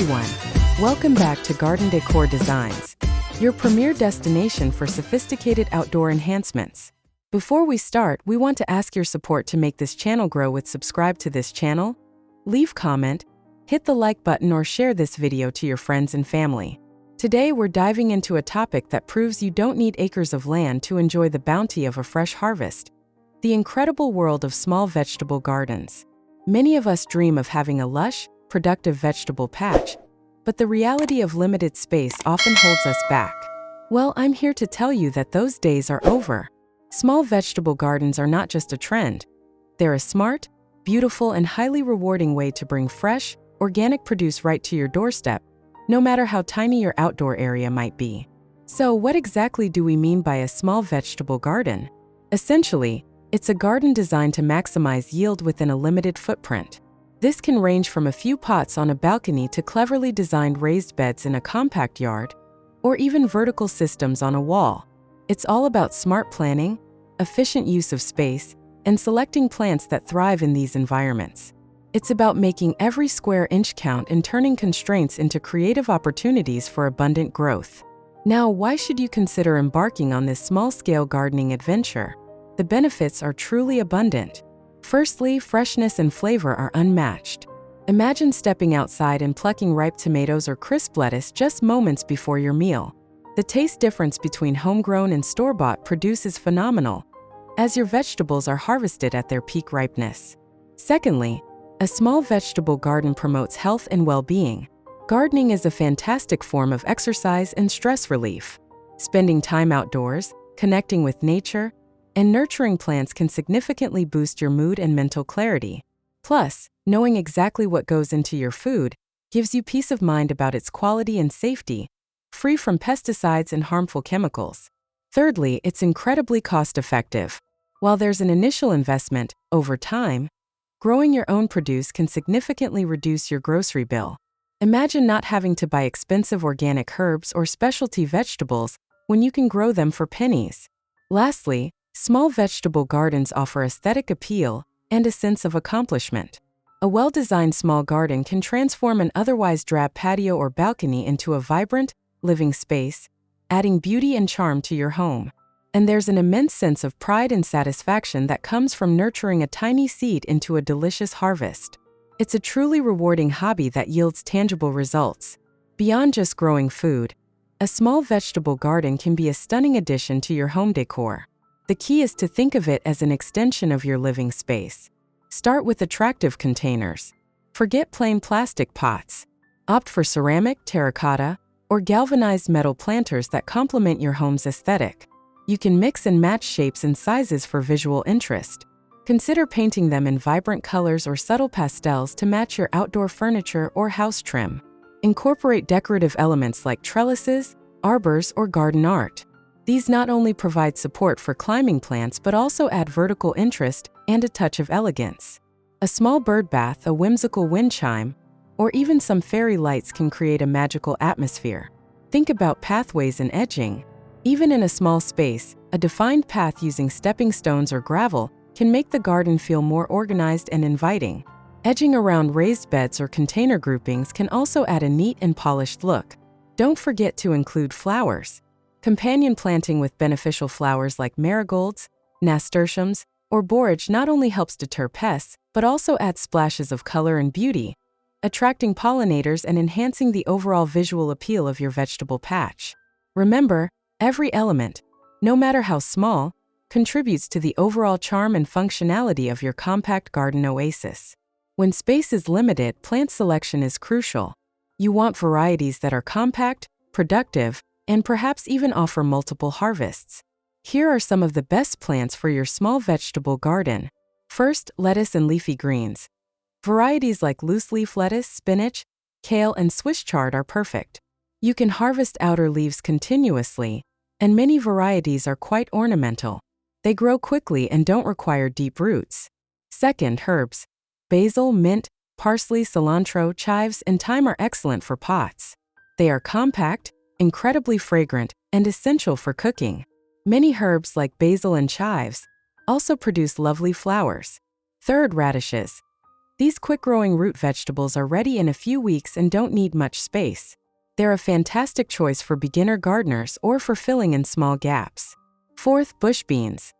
everyone. Welcome back to Garden Decor Designs, your premier destination for sophisticated outdoor enhancements. Before we start, we want to ask your support to make this channel grow with subscribe to this channel, leave comment, hit the like button or share this video to your friends and family. Today we're diving into a topic that proves you don't need acres of land to enjoy the bounty of a fresh harvest. The incredible world of small vegetable gardens. Many of us dream of having a lush, productive vegetable patch, but the reality of limited space often holds us back. Well, I'm here to tell you that those days are over. Small vegetable gardens are not just a trend. They're a smart, beautiful, and highly rewarding way to bring fresh, organic produce right to your doorstep, no matter how tiny your outdoor area might be. So, what exactly do we mean by a small vegetable garden? Essentially, it's a garden designed to maximize yield within a limited footprint. This can range from a few pots on a balcony to cleverly designed raised beds in a compact yard, or even vertical systems on a wall. It's all about smart planning, efficient use of space, and selecting plants that thrive in these environments. It's about making every square inch count and turning constraints into creative opportunities for abundant growth. Now, why should you consider embarking on this small-scale gardening adventure? The benefits are truly abundant. Firstly, freshness and flavor are unmatched. Imagine stepping outside and plucking ripe tomatoes or crisp lettuce just moments before your meal. The taste difference between homegrown and store-bought produce is phenomenal, as your vegetables are harvested at their peak ripeness. Secondly, a small vegetable garden promotes health and well-being. Gardening is a fantastic form of exercise and stress relief. Spending time outdoors, connecting with nature, and nurturing plants can significantly boost your mood and mental clarity. Plus, knowing exactly what goes into your food gives you peace of mind about its quality and safety, free from pesticides and harmful chemicals. Thirdly, it's incredibly cost-effective. While there's an initial investment, over time, growing your own produce can significantly reduce your grocery bill. Imagine not having to buy expensive organic herbs or specialty vegetables when you can grow them for pennies. Lastly, small vegetable gardens offer aesthetic appeal and a sense of accomplishment. A well-designed small garden can transform an otherwise drab patio or balcony into a vibrant, living space, adding beauty and charm to your home. And there's an immense sense of pride and satisfaction that comes from nurturing a tiny seed into a delicious harvest. It's a truly rewarding hobby that yields tangible results. Beyond just growing food, a small vegetable garden can be a stunning addition to your home decor. The key is to think of it as an extension of your living space. Start with attractive containers. Forget plain plastic pots. Opt for ceramic, terracotta, or galvanized metal planters that complement your home's aesthetic. You can mix and match shapes and sizes for visual interest. Consider painting them in vibrant colors or subtle pastels to match your outdoor furniture or house trim. Incorporate decorative elements like trellises, arbors, or garden art. These not only provide support for climbing plants but also add vertical interest and a touch of elegance. A small bird bath, a whimsical wind chime, or even some fairy lights can create a magical atmosphere. Think about pathways and edging. Even in a small space, a defined path using stepping stones or gravel can make the garden feel more organized and inviting. Edging around raised beds or container groupings can also add a neat and polished look. Don't forget to include flowers. Companion planting with beneficial flowers like marigolds, nasturtiums, or borage not only helps deter pests, but also adds splashes of color and beauty, attracting pollinators and enhancing the overall visual appeal of your vegetable patch. Remember, every element, no matter how small, contributes to the overall charm and functionality of your compact garden oasis. When space is limited, plant selection is crucial. You want varieties that are compact, productive, and perhaps even offer multiple harvests. Here are some of the best plants for your small vegetable garden. First, lettuce and leafy greens. Varieties like loose-leaf lettuce, spinach, kale, and Swiss chard are perfect. You can harvest outer leaves continuously, and many varieties are quite ornamental. They grow quickly and don't require deep roots. Second, herbs. Basil, mint, parsley, cilantro, chives, and thyme are excellent for pots. They are compact, incredibly fragrant, and essential for cooking. Many herbs like basil and chives also produce lovely flowers. Third, radishes. These quick-growing root vegetables are ready in a few weeks and don't need much space. They're a fantastic choice for beginner gardeners or for filling in small gaps. Fourth, bush beans.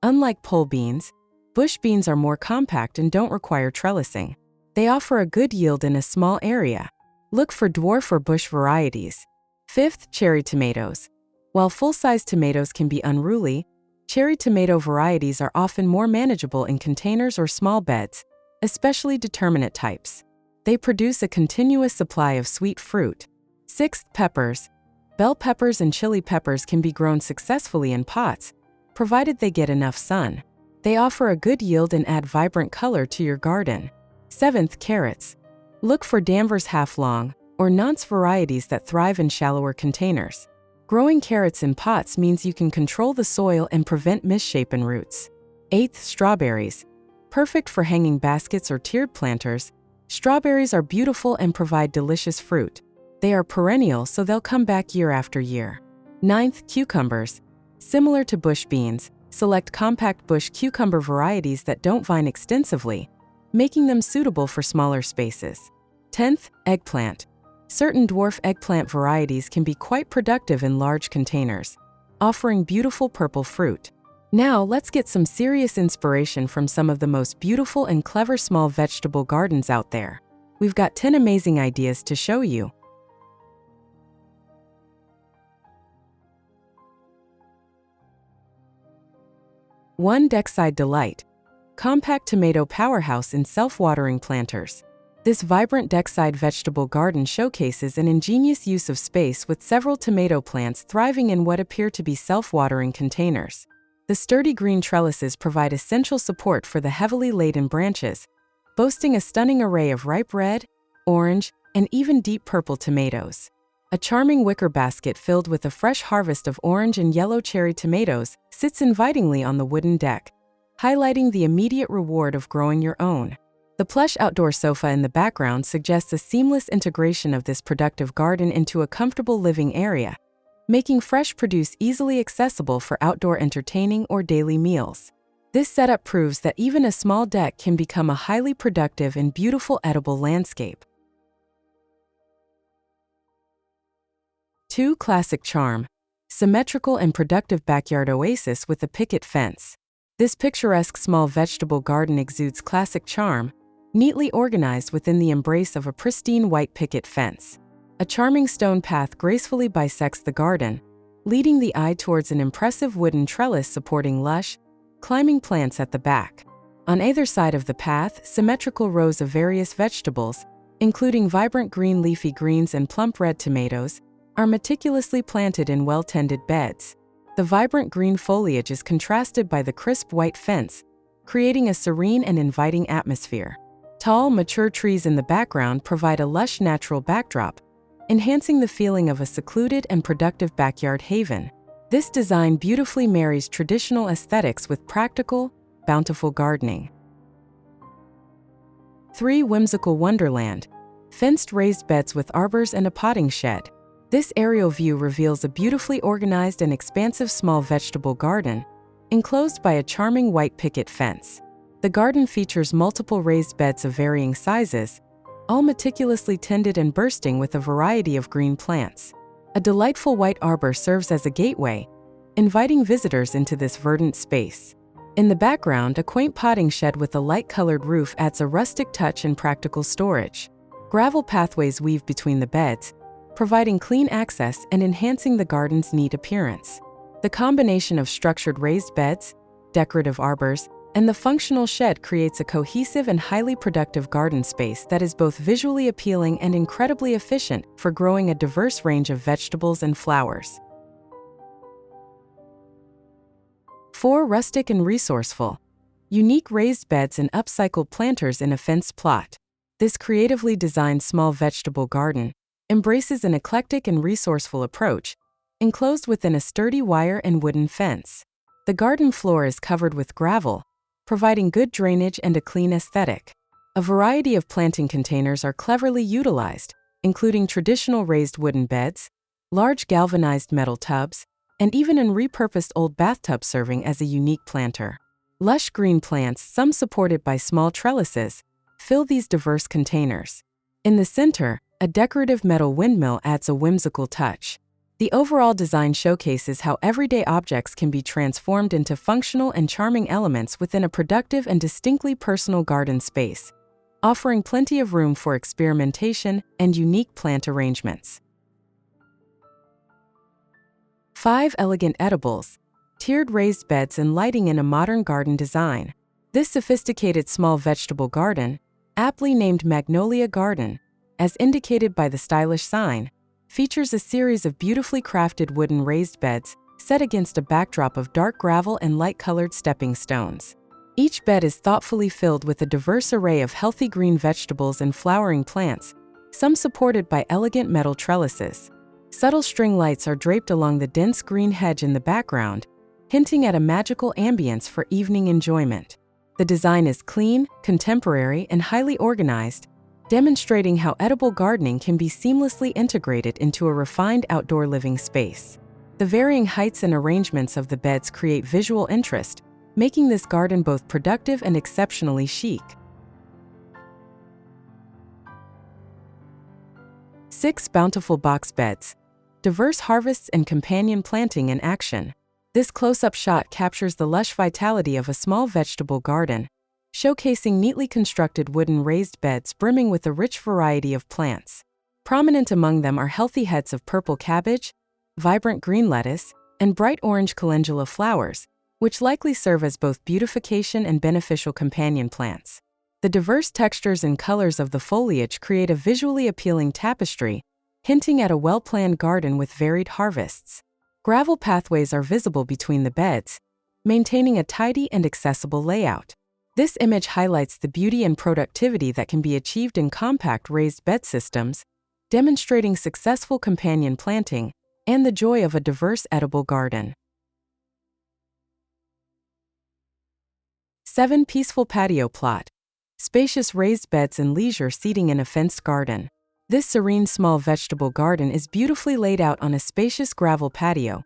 Unlike pole beans, bush beans are more compact and don't require trellising. They offer a good yield in a small area. Look for dwarf or bush varieties. Fifth, cherry tomatoes. While full-size tomatoes can be unruly, cherry tomato varieties are often more manageable in containers or small beds, especially determinate types. They produce a continuous supply of sweet fruit. Sixth, peppers. Bell peppers and chili peppers can be grown successfully in pots, provided they get enough sun. They offer a good yield and add vibrant color to your garden. Seventh, carrots. Look for Danvers half-long or nonce varieties that thrive in shallower containers. Growing carrots in pots means you can control the soil and prevent misshapen roots. Eighth, strawberries. Perfect for hanging baskets or tiered planters, strawberries are beautiful and provide delicious fruit. They are perennial, so they'll come back year after year. Ninth, cucumbers. Similar to bush beans, select compact bush cucumber varieties that don't vine extensively, making them suitable for smaller spaces. 10th, eggplant. Certain dwarf eggplant varieties can be quite productive in large containers, offering beautiful purple fruit. Now let's get some serious inspiration from some of the most beautiful and clever small vegetable gardens out there. We've got 10 amazing ideas to show you. 1. Deckside Delight. Compact tomato powerhouse in self-watering planters. This vibrant deckside vegetable garden showcases an ingenious use of space with several tomato plants thriving in what appear to be self-watering containers. The sturdy green trellises provide essential support for the heavily laden branches, boasting a stunning array of ripe red, orange, and even deep purple tomatoes. A charming wicker basket filled with a fresh harvest of orange and yellow cherry tomatoes sits invitingly on the wooden deck, highlighting the immediate reward of growing your own. The plush outdoor sofa in the background suggests a seamless integration of this productive garden into a comfortable living area, making fresh produce easily accessible for outdoor entertaining or daily meals. This setup proves that even a small deck can become a highly productive and beautiful edible landscape. 2. Classic Charm. Symmetrical and productive backyard oasis with a picket fence. This picturesque small vegetable garden exudes classic charm, neatly organized within the embrace of a pristine white picket fence. A charming stone path gracefully bisects the garden, leading the eye towards an impressive wooden trellis supporting lush, climbing plants at the back. On either side of the path, symmetrical rows of various vegetables, including vibrant green leafy greens and plump red tomatoes, are meticulously planted in well-tended beds. The vibrant green foliage is contrasted by the crisp white fence, creating a serene and inviting atmosphere. Tall, mature trees in the background provide a lush natural backdrop, enhancing the feeling of a secluded and productive backyard haven. This design beautifully marries traditional aesthetics with practical, bountiful gardening. 3. Whimsical Wonderland. Fenced raised beds with arbors and a potting shed. This aerial view reveals a beautifully organized and expansive small vegetable garden, enclosed by a charming white picket fence. The garden features multiple raised beds of varying sizes, all meticulously tended and bursting with a variety of green plants. A delightful white arbor serves as a gateway, inviting visitors into this verdant space. In the background, a quaint potting shed with a light-colored roof adds a rustic touch and practical storage. Gravel pathways weave between the beds, providing clean access and enhancing the garden's neat appearance. The combination of structured raised beds, decorative arbors, and the functional shed creates a cohesive and highly productive garden space that is both visually appealing and incredibly efficient for growing a diverse range of vegetables and flowers. 4. Rustic and resourceful. Unique raised beds and upcycled planters in a fenced plot. This creatively designed small vegetable garden embraces an eclectic and resourceful approach, enclosed within a sturdy wire and wooden fence. The garden floor is covered with gravel, providing good drainage and a clean aesthetic. A variety of planting containers are cleverly utilized, including traditional raised wooden beds, large galvanized metal tubs, and even a repurposed old bathtub serving as a unique planter. Lush green plants, some supported by small trellises, Fill these diverse containers. In the center, a decorative metal windmill adds a whimsical touch. The overall design showcases how everyday objects can be transformed into functional and charming elements within a productive and distinctly personal garden space, offering plenty of room for experimentation and unique plant arrangements. 5 elegant edibles, tiered raised beds and lighting in a modern garden design. This sophisticated small vegetable garden, aptly named Magnolia Garden, as indicated by the stylish sign, features a series of beautifully crafted wooden raised beds set against a backdrop of dark gravel and light-colored stepping stones. Each bed is thoughtfully filled with a diverse array of healthy green vegetables and flowering plants, some supported by elegant metal trellises. Subtle string lights are draped along the dense green hedge in the background, hinting at a magical ambience for evening enjoyment. The design is clean, contemporary, and highly organized, demonstrating how edible gardening can be seamlessly integrated into a refined outdoor living space. The varying heights and arrangements of the beds create visual interest, making this garden both productive and exceptionally chic. 6 bountiful box beds, diverse harvests and companion planting in action. This close-up shot captures the lush vitality of a small vegetable garden, showcasing neatly constructed wooden raised beds brimming with a rich variety of plants. Prominent among them are healthy heads of purple cabbage, vibrant green lettuce, and bright orange calendula flowers, which likely serve as both beautification and beneficial companion plants. The diverse textures and colors of the foliage create a visually appealing tapestry, hinting at a well-planned garden with varied harvests. Gravel pathways are visible between the beds, maintaining a tidy and accessible layout. This image highlights the beauty and productivity that can be achieved in compact raised bed systems, demonstrating successful companion planting and the joy of a diverse edible garden. 7 peaceful patio plot, spacious raised beds and leisure seating in a fenced garden. This serene small vegetable garden is beautifully laid out on a spacious gravel patio,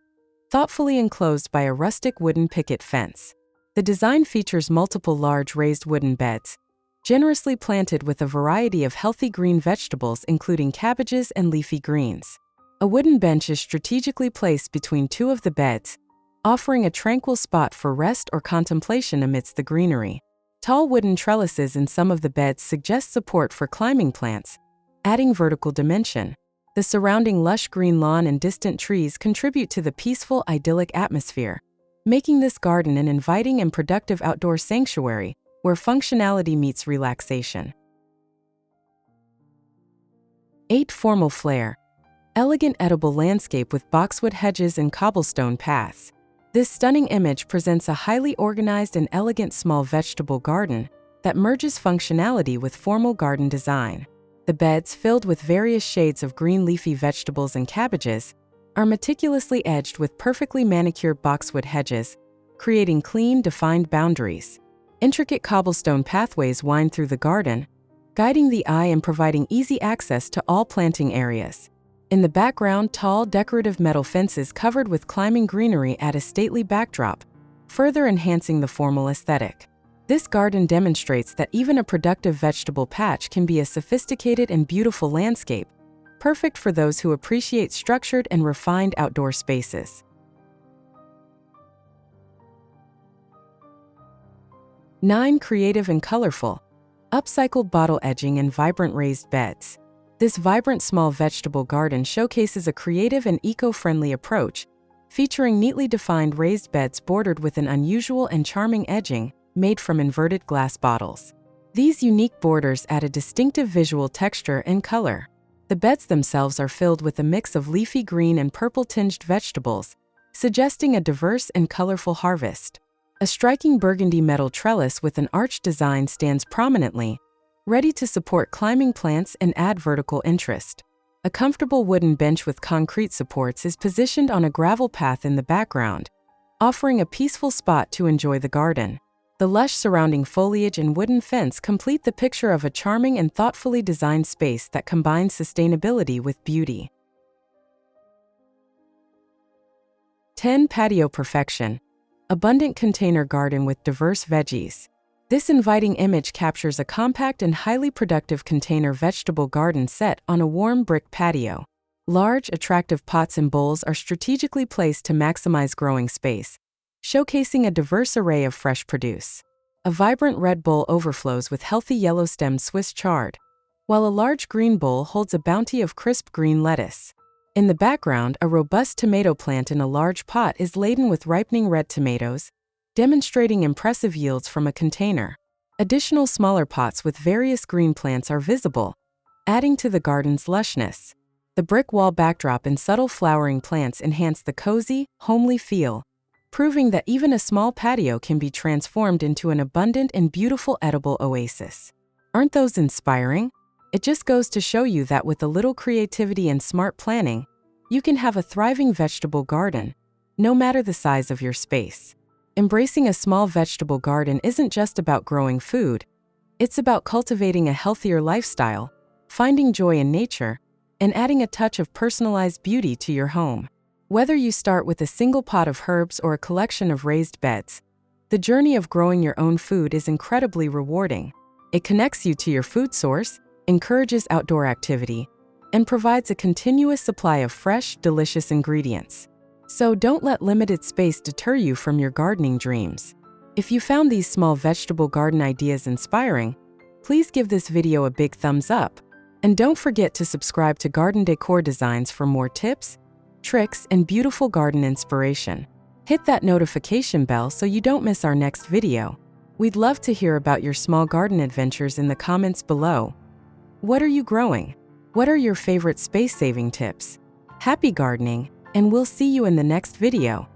thoughtfully enclosed by a rustic wooden picket fence. The design features multiple large raised wooden beds, generously planted with a variety of healthy green vegetables including cabbages and leafy greens. A wooden bench is strategically placed between 2 of the beds, offering a tranquil spot for rest or contemplation amidst the greenery. Tall wooden trellises in some of the beds suggest support for climbing plants, adding vertical dimension. The surrounding lush green lawn and distant trees contribute to the peaceful, idyllic atmosphere, making this garden an inviting and productive outdoor sanctuary where functionality meets relaxation. 8 formal flair, elegant edible landscape with boxwood hedges and cobblestone paths. This stunning image presents a highly organized and elegant small vegetable garden that merges functionality with formal garden design. The beds, filled with various shades of green leafy vegetables and cabbages, are meticulously edged with perfectly manicured boxwood hedges, creating clean, defined boundaries. Intricate cobblestone pathways wind through the garden, guiding the eye and providing easy access to all planting areas. In the background, tall, decorative metal fences covered with climbing greenery add a stately backdrop, further enhancing the formal aesthetic. This garden demonstrates that even a productive vegetable patch can be a sophisticated and beautiful landscape, perfect for those who appreciate structured and refined outdoor spaces. 9 creative and colorful, upcycled bottle edging and vibrant raised beds. This vibrant small vegetable garden showcases a creative and eco-friendly approach, featuring neatly defined raised beds bordered with an unusual and charming edging made from inverted glass bottles. These unique borders add a distinctive visual texture and color. The beds themselves are filled with a mix of leafy green and purple-tinged vegetables, suggesting a diverse and colorful harvest. A striking burgundy metal trellis with an arched design stands prominently, ready to support climbing plants and add vertical interest. A comfortable wooden bench with concrete supports is positioned on a gravel path in the background, offering a peaceful spot to enjoy the garden. The lush surrounding foliage and wooden fence complete the picture of a charming and thoughtfully designed space that combines sustainability with beauty. 10 Patio perfection, abundant container garden with diverse veggies. This inviting image captures a compact and highly productive container vegetable garden set on a warm brick patio. Large, attractive pots and bowls are strategically placed to maximize growing space, showcasing a diverse array of fresh produce. A vibrant red bowl overflows with healthy yellow-stemmed Swiss chard, while a large green bowl holds a bounty of crisp green lettuce. In the background, a robust tomato plant in a large pot is laden with ripening red tomatoes, demonstrating impressive yields from a container. Additional smaller pots with various green plants are visible, adding to the garden's lushness. The brick wall backdrop and subtle flowering plants enhance the cozy, homely feel, proving that even a small patio can be transformed into an abundant and beautiful edible oasis. Aren't those inspiring? It just goes to show you that with a little creativity and smart planning, you can have a thriving vegetable garden, no matter the size of your space. Embracing a small vegetable garden isn't just about growing food, it's about cultivating a healthier lifestyle, finding joy in nature, and adding a touch of personalized beauty to your home. Whether you start with a single pot of herbs or a collection of raised beds, the journey of growing your own food is incredibly rewarding. It connects you to your food source, encourages outdoor activity, and provides a continuous supply of fresh, delicious ingredients. So don't let limited space deter you from your gardening dreams. If you found these small vegetable garden ideas inspiring, please give this video a big thumbs up. And don't forget to subscribe to Garden Decor Designs for more tips, tricks, and beautiful garden inspiration. Hit that notification bell so you don't miss our next video. We'd love to hear about your small garden adventures in the comments below. What are you growing? What are your favorite space-saving tips? Happy gardening, and we'll see you in the next video.